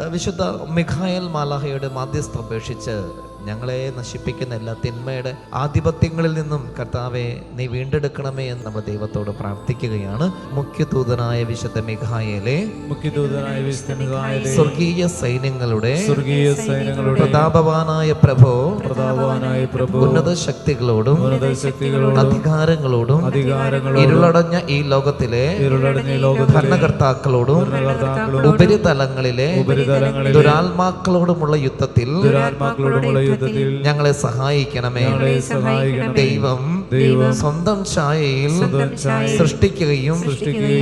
വിശുദ്ധ മിഖായേൽ മാലാഖയുടെ മാധ്യസ്ഥം അപേക്ഷിച്ച് ഞങ്ങളെ നശിപ്പിക്കുന്ന എല്ലാ തിന്മയുടെ ആധിപത്യങ്ങളിൽ നിന്നും കർത്താവെ നീ വീണ്ടെടുക്കണമേ എന്ന് നമ്മൾ ദൈവത്തോട് പ്രാർത്ഥിക്കുകയാണ്. മുഖ്യദൂതനായ വിശുദ്ധ മിഖായേലെ, സ്വർഗീയ സൈന്യങ്ങളുടെ പ്രതാപവാനായ പ്രഭോ, ഉന്നത ശക്തികളോടും അധികാരങ്ങളോടും ഇരുളടഞ്ഞ ഈ ലോകത്തിലെ ഭരണകർത്താക്കളോടും ഉപരിതലങ്ങളിലെ ദുരാത്മാക്കളോടുമുള്ള യുദ്ധത്തിൽ ഞങ്ങളെ സഹായിക്കണമേ. ദൈവം സ്വന്തം ഛായയിൽ സൃഷ്ടിക്കുകയും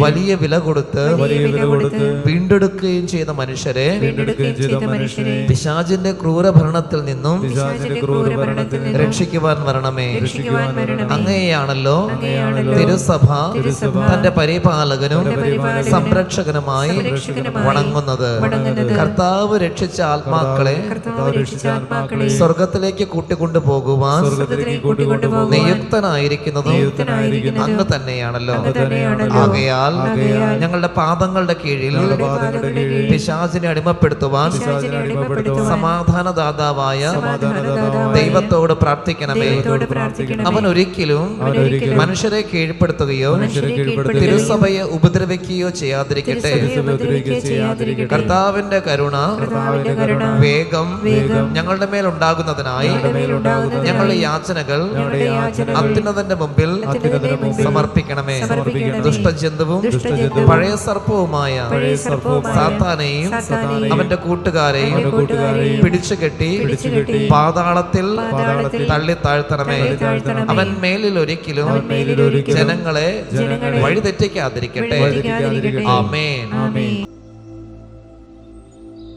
വലിയ വില കൊടുത്ത് വീണ്ടെടുക്കുകയും ചെയ്ത മനുഷ്യരെ പിശാചിന്റെ ക്രൂരഭരണത്തിൽ നിന്നും രക്ഷിക്കുവാൻ വരണമേ. അങ്ങയെയാണല്ലോ തിരുസഭ തന്റെ പരിപാലകനും സംരക്ഷകനുമായി വണങ്ങുന്നത്. കർത്താവ് രക്ഷിച്ച ആത്മാക്കളെ സ്വർഗത്തിലേക്ക് കൂട്ടിക്കൊണ്ടു പോകുവാൻ നിയുക്തനായിരിക്കുന്നതും അങ്ങ് തന്നെയാണല്ലോ. ആകയാൽ ഞങ്ങളുടെ പാദങ്ങളുടെ കീഴിൽ പിശാചിനെ അടിമപ്പെടുത്തുവാൻ സമാധാനദാതാവായ ദൈവത്തോട് പ്രാർത്ഥിക്കണമേ. അവൻ ഒരിക്കലും മനുഷ്യരെ കീഴ്പ്പെടുത്തുകയോ തിരുസഭയെ ഉപദ്രവിക്കുകയോ ചെയ്യാതിരിക്കട്ടെ. കർത്താവിന്റെ കരുണ വേഗം ഞങ്ങളുടെ മേൽ ഉണ്ടാകുന്നതിനായി ഞങ്ങളുടെ യാചനകൾ അത്യുന്നതന്റെ മുമ്പിൽ സമർപ്പിക്കണമേ. ദുഷ്ടജന്തുവും പഴയ സർപ്പവുമായ സാത്താനെയും അവന്റെ കൂട്ടുകാരെയും പിടിച്ചുകെട്ടി പാതാളത്തിൽ തള്ളി താഴ്ത്തണമേ. അവൻ മേലിൽ ഒരിക്കലും ജനങ്ങളെ വഴിതെറ്റിക്കാതിരിക്കട്ടെ. ആമേൻ.